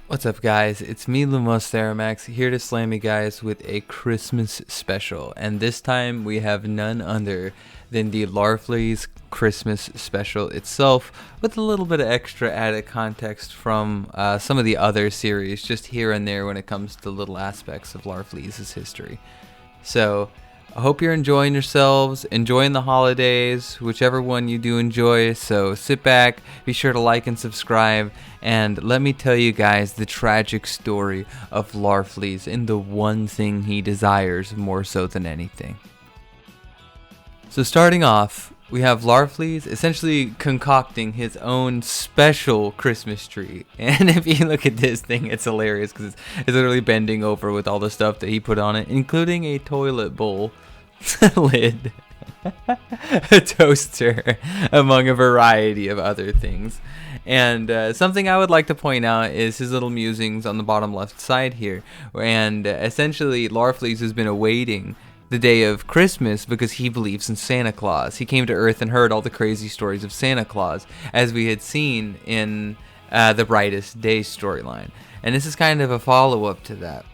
What's up, guys? It's me, Lumos Theromax, here to slam you guys with a Christmas special. And this time we have none other than the Larfleeze Christmas special itself, with a little bit of extra added context from some of the other series, just here and there when it comes to little aspects of Larfleeze's history. So, I hope you're enjoying yourselves, enjoying the holidays, whichever one you do enjoy. So sit back, be sure to like and subscribe, and let me tell you guys the tragic story of Larfleeze and the one thing he desires more so than anything. So starting off, we have Larfleeze essentially concocting his own special Christmas tree. And if you look at this thing, it's hilarious because it's literally bending over with all the stuff that he put on it, including a toilet bowl lid, a toaster, among a variety of other things. And something I would like to point out is his little musings on the bottom left side here. And essentially, Larfleeze has been awaiting the day of Christmas because he believes in Santa Claus. He came to Earth and heard all the crazy stories of Santa Claus, as we had seen in the Brightest Day storyline. And this is kind of a follow-up to that.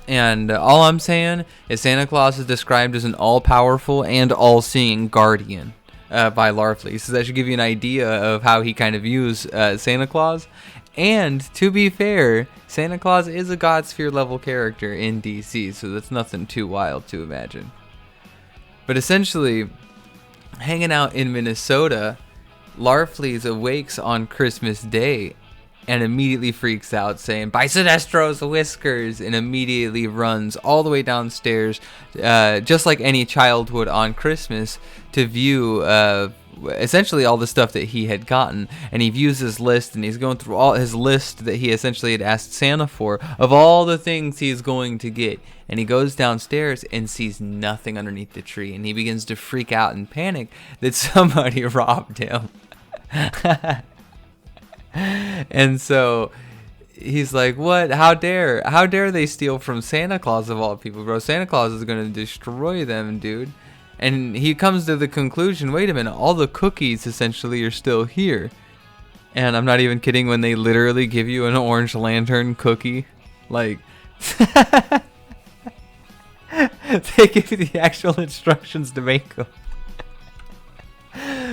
And all I'm saying is Santa Claus is described as an all-powerful and all-seeing guardian by Larfleeze. So that should give you an idea of how he kind of views Santa Claus. And to be fair, Santa Claus is a God Sphere level character in DC, so that's nothing too wild to imagine. But essentially, hanging out in Minnesota, Larfleeze awakes on Christmas Day and immediately freaks out, saying, "By Sinestro's whiskers!" and immediately runs all the way downstairs, just like any child would on Christmas, to view essentially all the stuff that he had gotten. And he views his list, and he's going through all his list that he essentially had asked Santa for, of all the things he's going to get. And he goes downstairs and sees nothing underneath the tree, and he begins to freak out and panic that somebody robbed him. And so he's like, what? How dare they steal from Santa Claus of all people, bro? Santa Claus is going to destroy them, dude. And he comes to the conclusion, wait a minute, all the cookies essentially are still here. And I'm not even kidding when they literally give you an orange lantern cookie. Like, they give you the actual instructions to make them.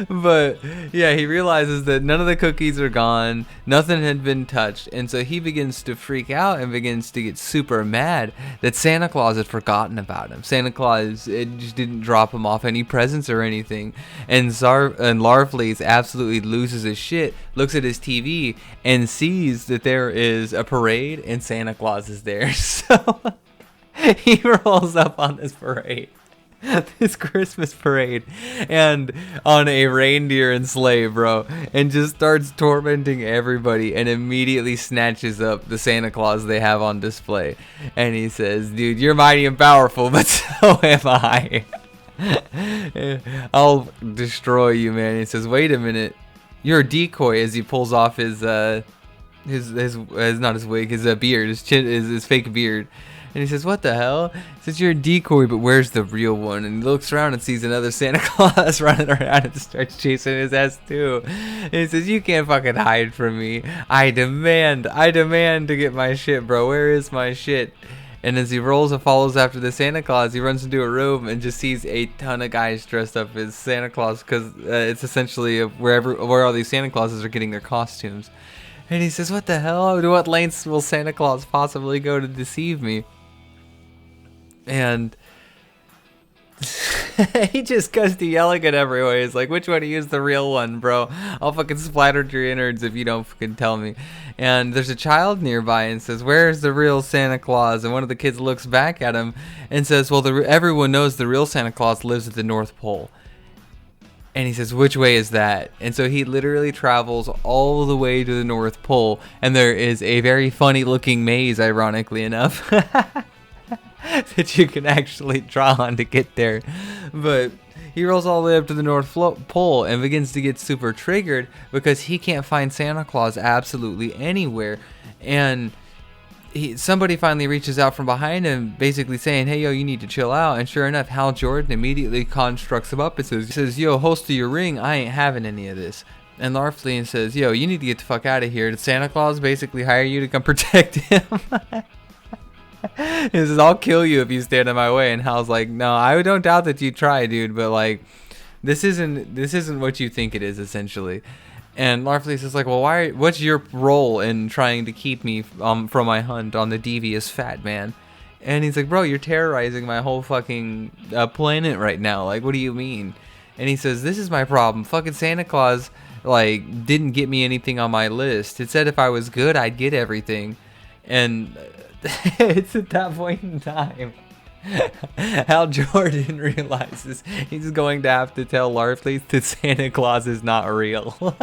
But yeah, he realizes that none of the cookies are gone, nothing had been touched, and so he begins to freak out and begins to get super mad that Santa Claus had forgotten about him. Santa Claus just didn't drop him off any presents or anything. And Larfleeze absolutely loses his shit, looks at his TV, and sees that there is a parade and Santa Claus is there. So he rolls up on this parade. This Christmas parade, and on a reindeer and sleigh, bro, and just starts tormenting everybody, and immediately snatches up the Santa Claus they have on display. And he says, dude, you're mighty and powerful, but so am I. I'll destroy you, man. He says, wait a minute, you're a decoy, as he pulls off his not his wig, his beard, his fake beard. And he says, what the hell? He says, you're a decoy, but where's the real one? And he looks around and sees another Santa Claus running around and starts chasing his ass too. And he says, you can't fucking hide from me. I demand to get my shit, bro. Where is my shit? And as he rolls and follows after the Santa Claus, he runs into a room and just sees a ton of guys dressed up as Santa Claus, because it's essentially where all these Santa Clauses are getting their costumes. And he says, what the hell? To what lengths will Santa Claus possibly go to deceive me? And he just goes to yelling at everyone. He's like, which one of you is the real one, bro? I'll fucking splatter your innards if you don't fucking tell me. And there's a child nearby and says, where's the real Santa Claus? And one of the kids looks back at him and says, well, everyone knows the real Santa Claus lives at the North Pole. And he says, which way is that? And so he literally travels all the way to the North Pole, and there is a very funny looking maze, ironically enough, that you can actually draw on to get there. But he rolls all the way up to the North Pole and begins to get super triggered because he can't find Santa Claus absolutely anywhere. And somebody finally reaches out from behind him, basically saying, hey, yo, you need to chill out. And sure enough, Hal Jordan immediately constructs him up and says, yo, holster your ring. I ain't having any of this. And Larfleeze says, yo, you need to get the fuck out of here. Did Santa Claus basically hire you to come protect him? He says, I'll kill you if you stand in my way. And Hal's like, no, I don't doubt that you try, dude, but like, this isn't what you think it is, essentially. And Larfleeze is like, well, what's your role in trying to keep me from my hunt on the devious fat man? And he's like, bro, you're terrorizing my whole fucking planet right now. Like, what do you mean? And he says, this is my problem. Fucking Santa Claus, like, didn't get me anything on my list. It said if I was good, I'd get everything. And it's at that point in time Hal Jordan realizes he's going to have to tell Larfleeze that Santa Claus is not real.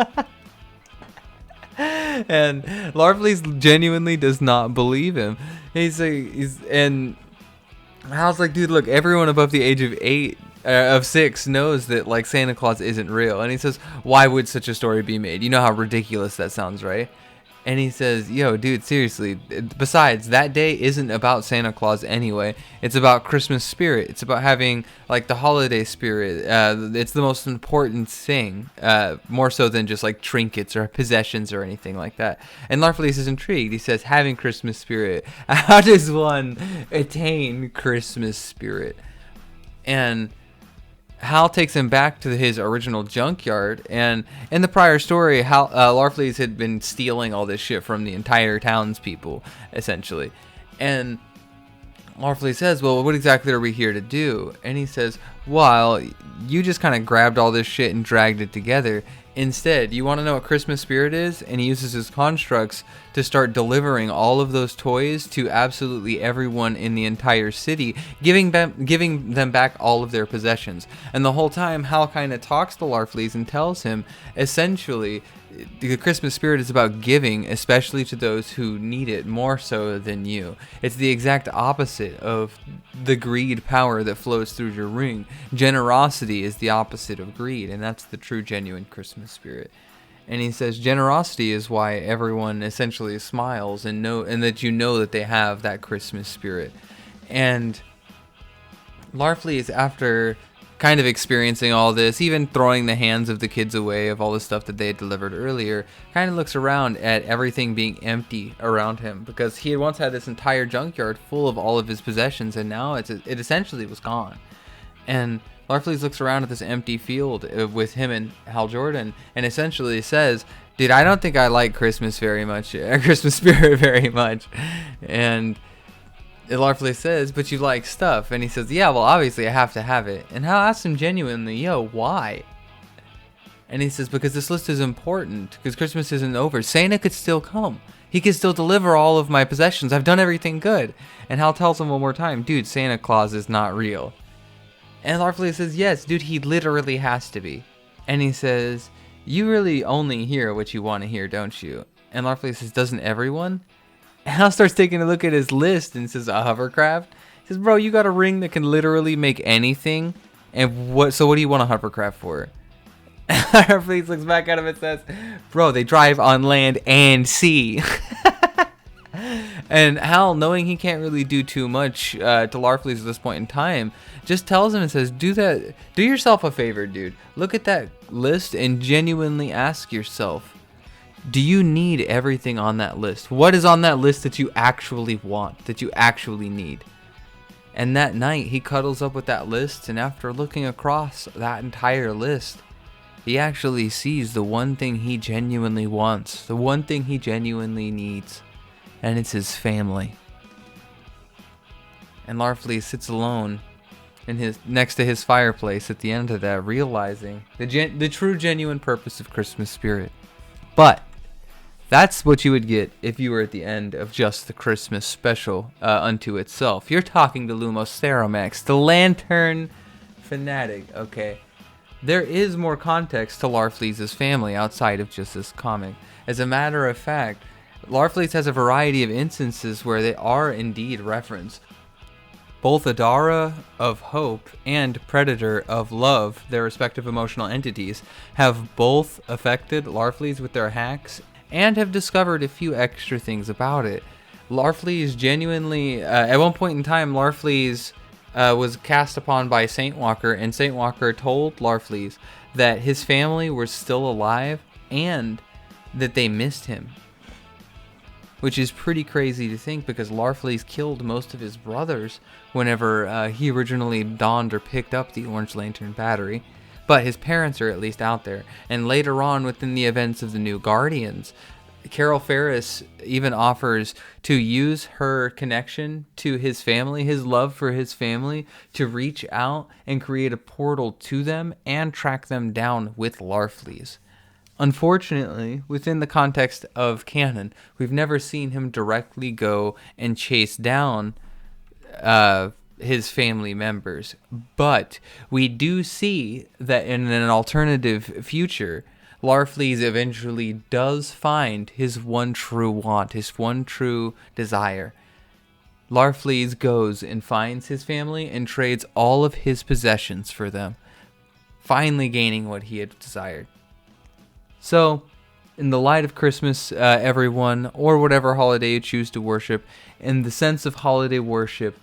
And Larfleeze genuinely does not believe him. And Hal's like, dude, look, everyone above the age of 6 knows that like Santa Claus isn't real. And he says, why would such a story be made? You know how ridiculous that sounds, right? And he says, yo, dude, seriously, besides, that day isn't about Santa Claus anyway. It's about Christmas spirit. It's about having, like, the holiday spirit. It's the most important thing, more so than just, like, trinkets or possessions or anything like that. And Larfleeze is intrigued. He says, having Christmas spirit. How does one attain Christmas spirit? And Hal takes him back to his original junkyard, and in the prior story, Larfleeze had been stealing all this shit from the entire townspeople, essentially. And Larfleeze says, well, what exactly are we here to do? And he says, well, you just kind of grabbed all this shit and dragged it together. Instead, you want to know what Christmas spirit is? And he uses his constructs to start delivering all of those toys to absolutely everyone in the entire city, giving them back all of their possessions. And the whole time, Hal kind of talks to Larfleeze and tells him, essentially, the Christmas spirit is about giving, especially to those who need it more so than you. It's the exact opposite of the greed power that flows through your ring. Generosity is the opposite of greed, and that's the true, genuine Christmas spirit. And he says generosity is why everyone essentially smiles and that you know that they have that Christmas spirit. And Larfleeze, after kind of experiencing all this, even throwing the hands of the kids away of all the stuff that they had delivered earlier, kind of looks around at everything being empty around him, because he had once had this entire junkyard full of all of his possessions, and now it essentially was gone. And Larfleeze looks around at this empty field with him and Hal Jordan, and essentially says, dude, I don't think I like Christmas very much, Christmas spirit very much. And Larfleeze says, but you like stuff. And he says, yeah, well, obviously I have to have it. And Hal asks him genuinely, yo, why? And he says, because this list is important, because Christmas isn't over. Santa could still come. He could still deliver all of my possessions. I've done everything good. And Hal tells him one more time, dude, Santa Claus is not real. And Larfleeze says, yes, dude, he literally has to be. And he says, you really only hear what you want to hear, don't you? And Larfleeze says, doesn't everyone? And Hal starts taking a look at his list and says, a hovercraft? He says, bro, you got a ring that can literally make anything. And what do you want a hovercraft for? And Larfleeze looks back at him and says, bro, they drive on land and sea. And Hal, knowing he can't really do too much to Larfleeze at this point in time, just tells him and says, do yourself a favor, dude. Look at that list and genuinely ask yourself, do you need everything on that list? What is on that list that you actually want, that you actually need? And that night, he cuddles up with that list, and after looking across that entire list, he actually sees the one thing he genuinely wants, the one thing he genuinely needs, and it's his family. And Larfleeze sits alone next to his fireplace at the end of that, realizing the true, genuine purpose of Christmas spirit. But that's what you would get if you were at the end of just the Christmas special unto itself. You're talking to Lumos Theromax, the Lantern Fanatic, okay? There is more context to Larfleeze's family outside of just this comic. As a matter of fact, Larfleeze has a variety of instances where they are indeed referenced. Both Adara of Hope and Predator of Love, their respective emotional entities, have both affected Larfleeze with their hacks and have discovered a few extra things about it. Larfleeze genuinely, at one point in time, Larfleeze was cast upon by Saint Walker, and Saint Walker told Larfleeze that his family was still alive and that they missed him. Which is pretty crazy to think, because Larfleeze killed most of his brothers whenever he originally donned or picked up the Orange Lantern battery. But his parents are at least out there. And later on, within the events of the New Guardians, Carol Ferris even offers to use her connection to his family, his love for his family, to reach out and create a portal to them and track them down with Larfleeze. Unfortunately, within the context of canon, we've never seen him directly go and chase down his family members. But we do see that in an alternative future, Larfleeze eventually does find his one true want, his one true desire. Larfleeze goes and finds his family and trades all of his possessions for them, finally gaining what he had desired. So, in the light of Christmas, everyone, or whatever holiday you choose to worship, in the sense of holiday worship,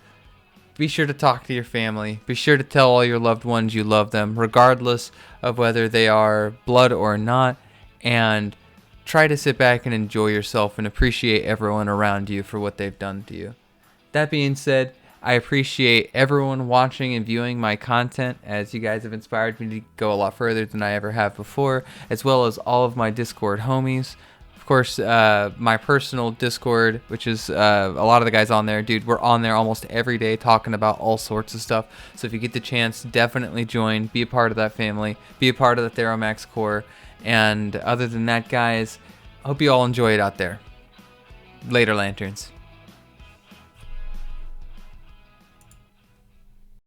be sure to talk to your family. Be sure to tell all your loved ones you love them, regardless of whether they are blood or not, and try to sit back and enjoy yourself and appreciate everyone around you for what they've done to you. That being said, I appreciate everyone watching and viewing my content, as you guys have inspired me to go a lot further than I ever have before, as well as all of my Discord homies. Of course, my personal Discord, which is a lot of the guys on there. Dude, we're on there almost every day talking about all sorts of stuff. So if you get the chance, definitely join, be a part of that family, be a part of the Theromax core. And other than that, guys, I hope you all enjoy it out there. Later, Lanterns.